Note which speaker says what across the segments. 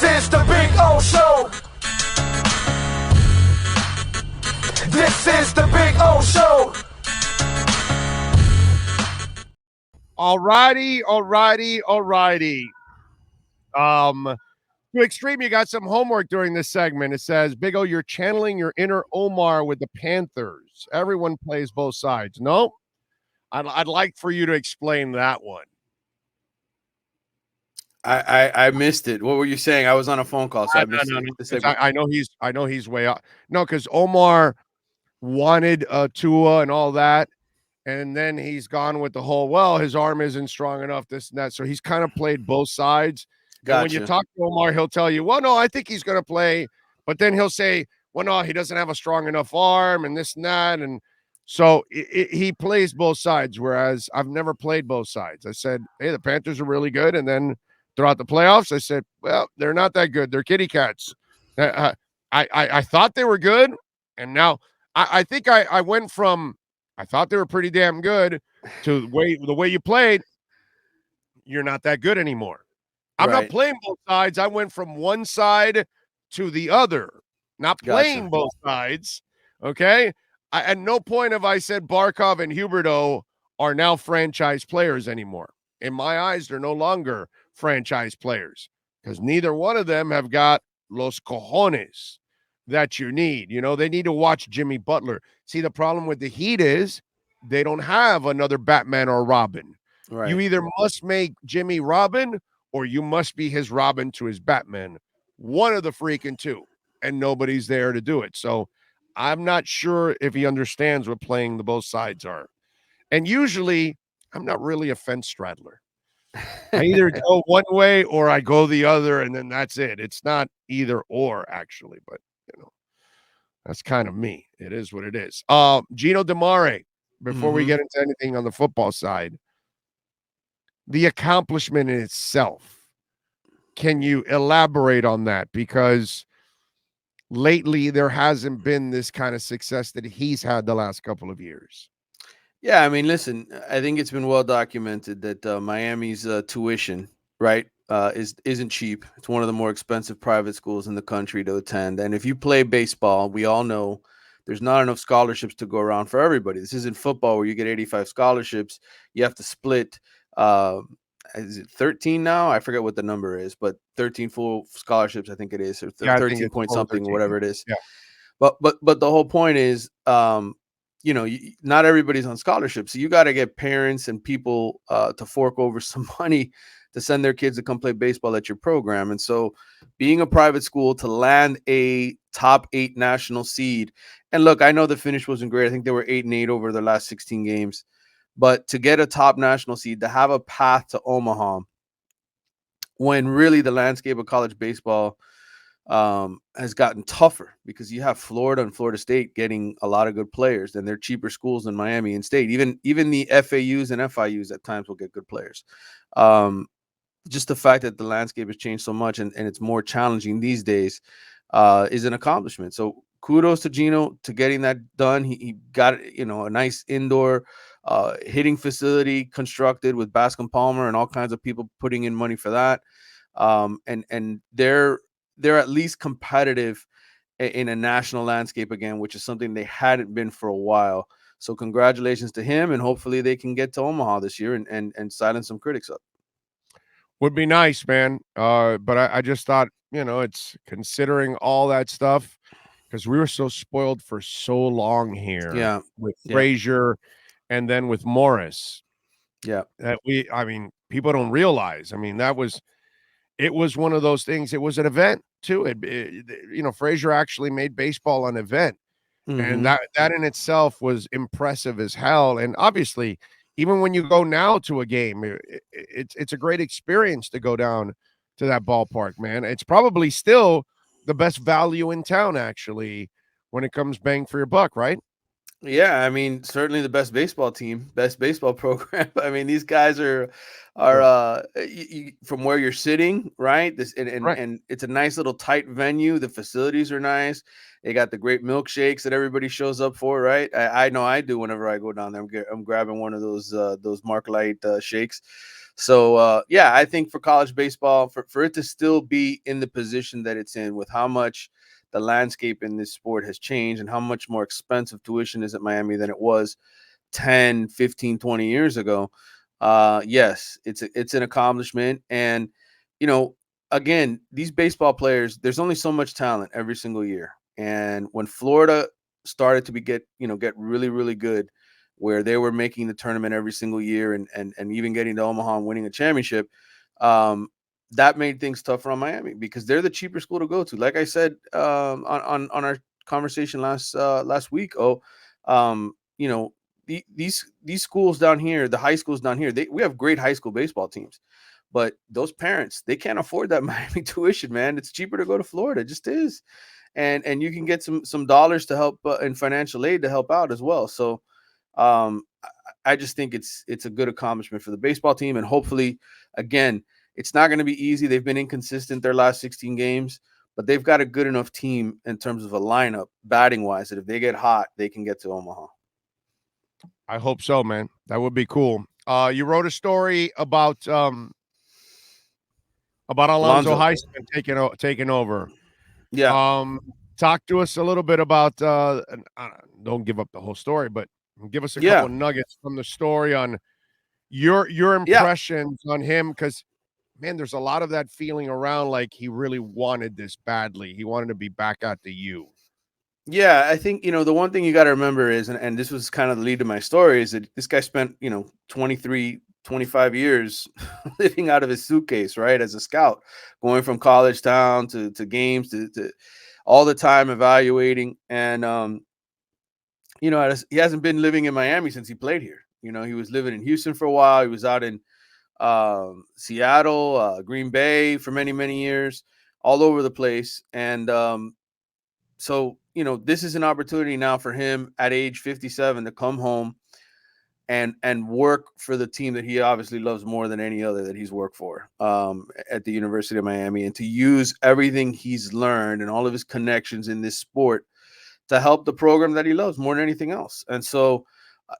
Speaker 1: This is the Big O Show. This is the Big O Show.
Speaker 2: Alrighty. To Extreme, you got some homework during this segment. It says, Big O, you're channeling your inner Omar with the Panthers. Everyone plays both sides. No? I'd like for you to explain that one.
Speaker 3: I missed it. What were you saying? I was on a phone call, so I missed it.
Speaker 2: I know he's way up. No, because Omar wanted Tua and all that, and then he's gone with the whole, well, his arm isn't strong enough, this and that. So he's kind of played both sides.
Speaker 3: Gotcha.
Speaker 2: And when you talk to Omar, he'll tell you, well, no, I think he's going to play. But then he'll say, well, no, he doesn't have a strong enough arm and this and that. And so he plays both sides, whereas I've never played both sides. I said, hey, the Panthers are really good. And then throughout the playoffs, I said, well, they're not that good. They're kitty cats. I thought they were good. And now I think I went from I thought they were pretty damn good to the way you played. You're not that good anymore. I'm not playing both sides. I went from one side to the other, not playing both sides. Okay. At no point have I said Barkov and Huberdeau are now franchise players anymore. In my eyes, they're no longer franchise players because neither one of them have got los cojones that you need. You know, they need to watch Jimmy Butler. See, the problem with the Heat is they don't have another Batman or Robin. Right. You either must make Jimmy Robin or you must be his Robin to his Batman. One of the freaking two, and nobody's there to do it. So I'm not sure if he understands what playing the both sides are. And usually I'm not really a fence straddler. I either go one way or I go the other, and then that's it. It's not either or, actually, but you know, that's kind of me. It is what it is. Gino DeMare, before we get into anything on the football side, the accomplishment in itself. Can you elaborate on that? Because lately there hasn't been this kind of success that he's had the last couple of years.
Speaker 3: Yeah, I mean, listen, I think it's been well documented that Miami's tuition, right, isn't cheap. It's one of the more expensive private schools in the country to attend. And if you play baseball, we all know there's not enough scholarships to go around for everybody. This isn't football where you get 85 scholarships. You have to split. Is it 13 now? I forget what the number is, but 13 full scholarships, I think it is, or 13 point something, 13. Whatever it is.
Speaker 2: Yeah.
Speaker 3: But the whole point is, you know, not everybody's on scholarships. So you got to get parents and people to fork over some money to send their kids to come play baseball at your program. And so being a private school to land a top 8 national seed, and look, I know the finish wasn't great. I think they were 8-8 over the last 16 games. But to get a top national seed, to have a path to Omaha, when really the landscape of college baseball has gotten tougher because you have Florida and Florida State getting a lot of good players, and they're cheaper schools than Miami and State. Even the FAUs and FIUs at times will get good players. Just the fact that the landscape has changed so much and it's more challenging these days is an accomplishment. So kudos to Gino to getting that done. He got, you know, a nice indoor hitting facility constructed with Bascom Palmer and all kinds of people putting in money for that. And they're at least competitive in a national landscape again, which is something they hadn't been for a while. So congratulations to him, and hopefully they can get to Omaha this year and silence some critics up.
Speaker 2: Would be nice, man. But I just thought, you know, it's considering all that stuff because we were so spoiled for so long here.
Speaker 3: Yeah.
Speaker 2: With Frazier and then with Morris.
Speaker 3: Yeah.
Speaker 2: That people don't realize. I mean, it was one of those things. It was an event too. You know, Frazier actually made baseball an event. And that in itself was impressive as hell. And obviously, even when you go now to a game, it's a great experience to go down to that ballpark, man. It's probably still the best value in town, actually, when it comes bang for your buck, right?
Speaker 3: Yeah, I mean, certainly the best baseball team, best baseball program. I mean, these guys are from where you're sitting, right? And it's a nice little tight venue. The facilities are nice. They got the great milkshakes that everybody shows up for, right? I know I do whenever I go down there. I'm grabbing one of those Mark Light shakes. So yeah, I think for college baseball, for it to still be in the position that it's in, with how much the landscape in this sport has changed and how much more expensive tuition is at Miami than it was 10, 15, 20 years ago. Yes, it's an accomplishment. And, you know, again, these baseball players, there's only so much talent every single year. And when Florida started to get really, really good, where they were making the tournament every single year and even getting to Omaha and winning a championship, um, that made things tougher on Miami because they're the cheaper school to go to. Like I said, on our conversation last week, you know, these schools down here, the high schools down here, we have great high school baseball teams, but those parents, they can't afford that Miami tuition, man. It's cheaper to go to Florida, it just is. And you can get some dollars to help in financial aid to help out as well. So um, I just think it's a good accomplishment for the baseball team, and hopefully, again, it's not going to be easy. They've been inconsistent their last 16 games, but they've got a good enough team in terms of a lineup, batting wise, that if they get hot, they can get to Omaha.
Speaker 2: I hope so, man. That would be cool. You wrote a story about Alonzo Highsmith taking over.
Speaker 3: Yeah.
Speaker 2: Talk to us a little bit about don't give up the whole story, but give us a
Speaker 3: Yeah.
Speaker 2: couple of nuggets from the story on your impressions on him, because man, there's a lot of that feeling around like he really wanted this badly. He wanted to be back at the U.
Speaker 3: Yeah, I think, the one thing you got to remember is, and this was kind of the lead to my story, is that this guy spent, 23, 25 years living out of his suitcase, right? As a scout, going from college town to games to all the time evaluating. And, he hasn't been living in Miami since he played here. He was living in Houston for a while. He was out in Seattle, Green Bay for many, many years, all over the place. And, so, this is an opportunity now for him at age 57 to come home and work for the team that he obviously loves more than any other that he's worked for at the University of Miami, and to use everything he's learned and all of his connections in this sport to help the program that he loves more than anything else. And so,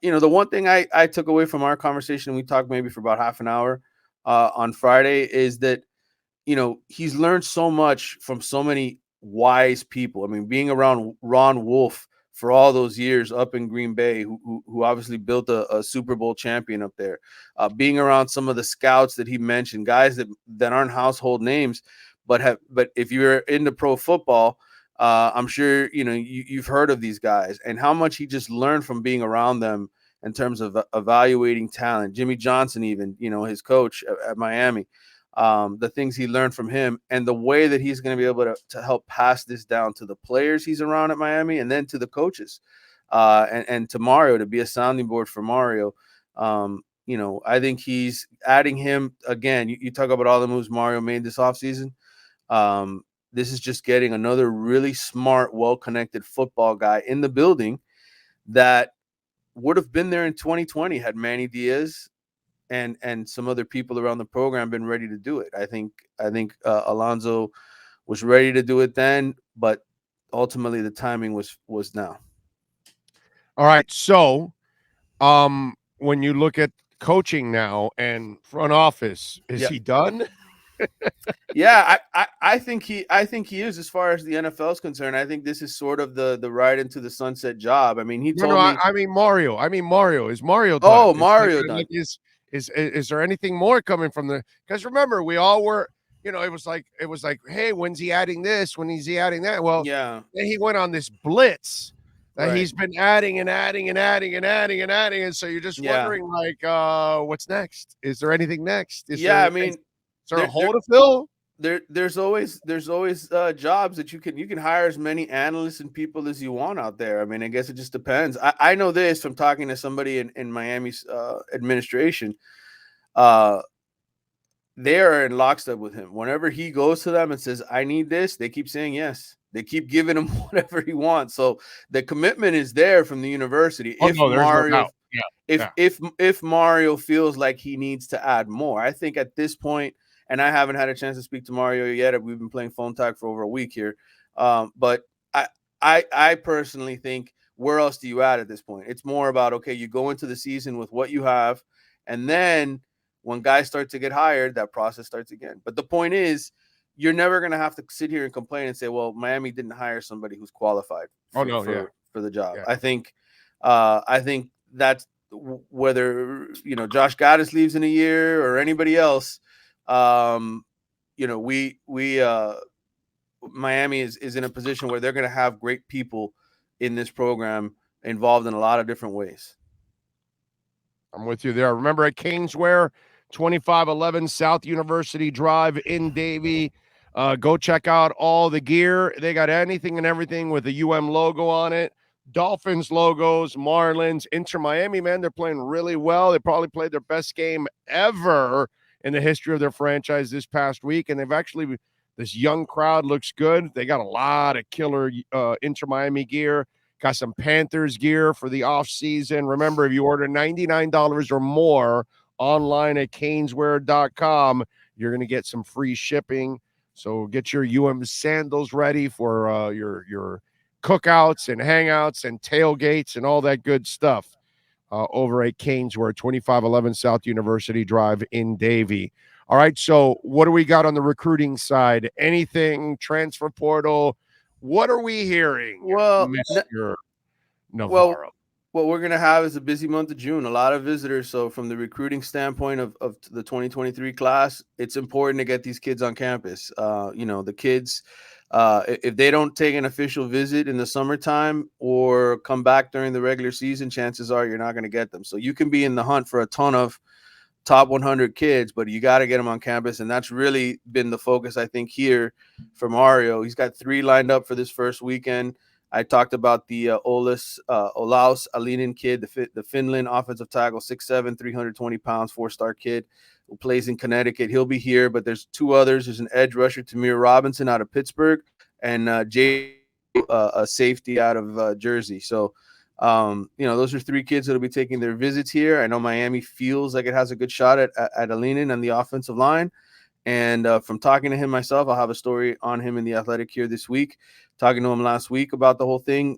Speaker 3: the one thing I took away from our conversation, we talked maybe for about half an hour on Friday, is that, he's learned so much from so many wise people. I mean, being around Ron Wolf for all those years up in Green Bay, who obviously built a Super Bowl champion up there, being around some of the scouts that he mentioned, guys that aren't household names, but if you're into pro football, I'm sure you've heard of these guys, and how much he just learned from being around them in terms of evaluating talent. Jimmy Johnson, even his coach at Miami. The things he learned from him, and the way that he's going to be able to help pass this down to the players he's around at Miami, and then to the coaches, and to Mario, to be a sounding board for Mario. I think he's adding him again. You talk about all the moves Mario made this offseason. This is just getting another really smart, well-connected football guy in the building that would have been there in 2020 had Manny Diaz and some other people around the program been ready to do it. I think Alonzo was ready to do it then, but ultimately the timing was now.
Speaker 2: All right. So, when you look at coaching now and front office, is he done?
Speaker 3: Yeah, I think he is, as far as the NFL is concerned. I think this is sort of the ride into the sunset job. I mean, he told me.
Speaker 2: I mean Mario. Is Mario done?
Speaker 3: Oh, Mario done.
Speaker 2: Like, is there anything more coming from the? Because remember, we all were. It was like, hey, when's he adding this? When is he adding that? Well,
Speaker 3: yeah.
Speaker 2: Then he went on this blitz that
Speaker 3: Right.
Speaker 2: he's been adding and adding and adding and adding and adding, and so you're just wondering, like, what's next? Is there anything next? Is there a hole to fill?
Speaker 3: There's always jobs that you can hire as many analysts and people as you want out there. I mean, I guess it just depends. I know this from talking to somebody in Miami's administration. They are in lockstep with him. Whenever he goes to them and says, I need this, they keep saying yes. They keep giving him whatever he wants. So the commitment is there from the university.
Speaker 2: There's no doubt.
Speaker 3: If Mario feels like he needs to add more, I think at this point, and I haven't had a chance to speak to Mario yet. We've been playing phone tag for over a week here. But I personally think, where else do you add at this point? It's more about, okay, you go into the season with what you have, and then When guys start to get hired, that process starts again. But the point is, you're never going to have to sit here and complain and say, well, Miami didn't hire somebody who's qualified for the job.
Speaker 2: Yeah.
Speaker 3: I think that's whether, Josh Gaddis leaves in a year or anybody else, Miami is in a position where they're going to have great people in this program involved in a lot of different ways.
Speaker 2: I'm with you there. Remember at Caneswear, 2511 South University Drive in Davie. Go check out all the gear. They got anything and everything with the UM logo on it. Dolphins logos, Marlins, Inter Miami, man, they're playing really well. They probably played their best game ever in the history of their franchise this past week. And they've actually, this young crowd looks good. They got a lot of killer Inter Miami gear. Got some Panthers gear for the off season. Remember, if you order $99 or more online at caneswear.com, you're going to get some free shipping. So get your UM sandals ready for your cookouts and hangouts and tailgates and all that good stuff over at Caneswear, 2511 South University Drive in Davie. All right, so what do we got on the recruiting side? Anything, transfer portal? What are we hearing, Mr. Navarro?
Speaker 3: What we're going to have is a busy month of June, a lot of visitors. So from the recruiting standpoint of the 2023 class, it's important to get these kids on campus. The kids, if they don't take an official visit in the summertime or come back during the regular season, chances are you're not going to get them. So you can be in the hunt for a ton of top 100 kids, but you got to get them on campus. And that's really been the focus, I think, here for Mario. He's got 3 lined up for this first weekend. I talked about the Olaus Alinen kid, the Finland offensive tackle, 6'7", 320 pounds, 4-star kid who plays in Connecticut. He'll be here, but there's 2 others. There's an edge rusher, Tamir Robinson, out of Pittsburgh, and a safety out of Jersey. So, those are 3 kids that'll be taking their visits here. I know Miami feels like it has a good shot at Alinen on the offensive line. And from talking to him myself, I'll have a story on him in The Athletic here this week. Talking to him last week about the whole thing,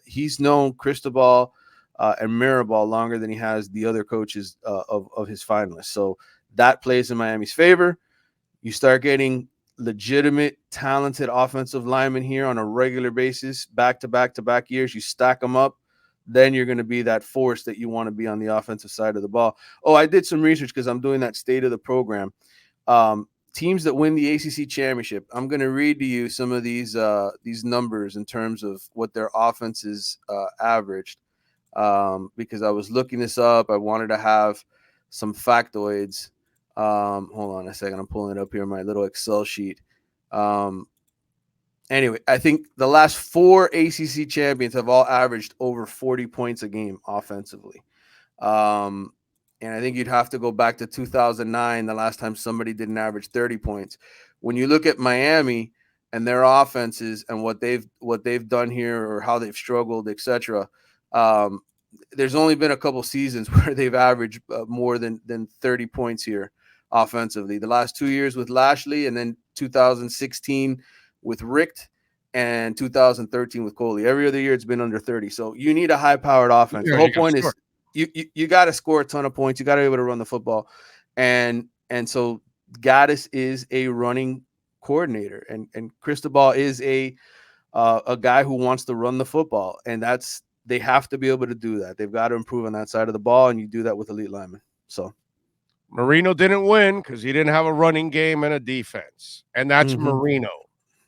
Speaker 3: he's known Cristobal and Mirabal longer than he has the other coaches of his finalists. So that plays in Miami's favor. You start getting legitimate, talented offensive linemen here on a regular basis, back-to-back years. You stack them up, then you're going to be that force that you want to be on the offensive side of the ball. Oh, I did some research because I'm doing that state of the program. Teams that win the ACC championship, I'm going to read to you some of these numbers in terms of what their offenses averaged, because I was looking this up. I wanted to have some factoids. Hold on a second. I'm pulling it up here in my little Excel sheet. Anyway, I think the last 4 ACC champions have all averaged over 40 points a game offensively. And I think you'd have to go back to 2009, the last time somebody didn't average 30 points. When you look at Miami and their offenses and what they've done here or how they've struggled, etc., there's only been a couple seasons where they've averaged more than 30 points here offensively. The last 2 years with Lashley, and then 2016 with Richt, and 2013 with Coley. Every other year it's been under 30. So you need a high-powered offense. The whole point is you got to score a ton of points. You got to be able to run the football. And so Gaddis is a running coordinator, and Cristobal is a guy who wants to run the football. And they have to be able to do that. They've got to improve on that side of the ball, and you do that with elite linemen. So
Speaker 2: Marino didn't win because he didn't have a running game and a defense. And that's Marino.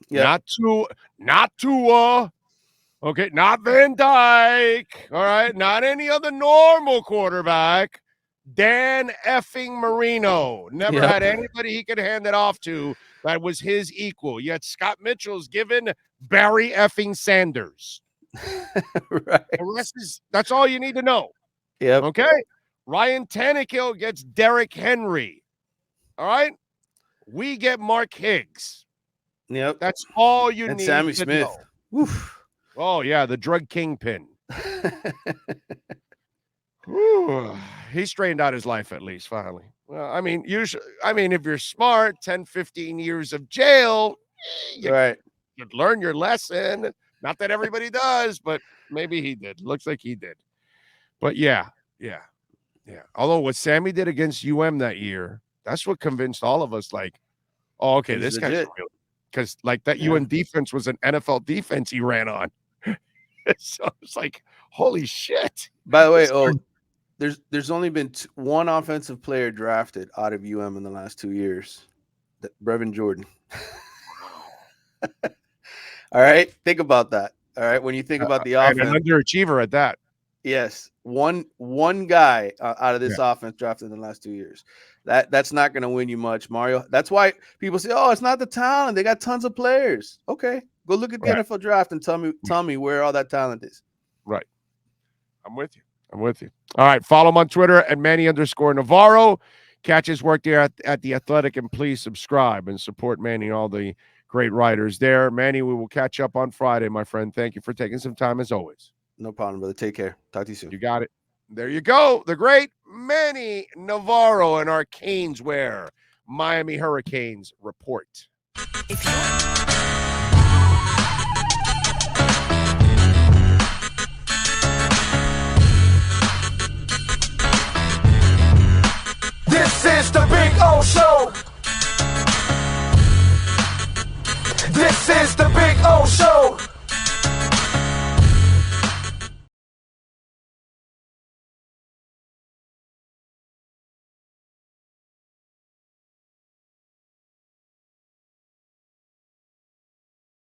Speaker 2: Yep. Not Tua. Okay, not Van Dyke. All right, not any other normal quarterback. Dan effing Marino. Never had anybody he could hand it off to that was his equal. Yet Scott Mitchell's given Barry effing Sanders.
Speaker 3: Right.
Speaker 2: The rest that's all you need to know.
Speaker 3: Yep.
Speaker 2: Okay? Ryan Tannehill gets Derrick Henry. All right? We get Mark Higgs.
Speaker 3: Yep.
Speaker 2: That's all you
Speaker 3: and
Speaker 2: need
Speaker 3: Sammy
Speaker 2: to
Speaker 3: Smith.
Speaker 2: know. Oof. Oh, yeah, the drug kingpin. He straightened out his life at least, finally. Well, I mean, if you're smart, 10, 15 years of jail, you learn your lesson. Not that everybody does, but maybe he did. Looks like he did. But yeah. Yeah. Although what Sammy did against that year, that's what convinced all of us, like, oh, okay,
Speaker 3: He's
Speaker 2: this guy's
Speaker 3: legit.
Speaker 2: real. Because like that
Speaker 3: Yeah.
Speaker 2: defense was an NFL defense he ran on. So it's like, holy shit.
Speaker 3: By the way, there's only been one offensive player drafted out of UM in the last 2 years. Brevin Jordan. All right, think about that. All right, when you think about the offense,
Speaker 2: and an underachiever at that.
Speaker 3: yes, one guy out of this offense drafted in the last 2 years. That's not going to win you much, Mario. That's why people say, "Oh, it's not the talent. They got tons of players." Okay, go look at the NFL draft and tell me where all that talent is.
Speaker 2: Right. I'm with you. All right, follow him on Twitter at Manny_Navarro. Catch his work there at The Athletic, and please subscribe and support Manny and all the great writers there. Manny, we will catch up on Friday, my friend. Thank you for taking some time as always.
Speaker 3: No problem, brother. Take care. Talk to you soon.
Speaker 2: You got it. There you go. The great Manny Navarro and our Caneswear Miami Hurricanes report.
Speaker 1: This is the Big O Show. This is the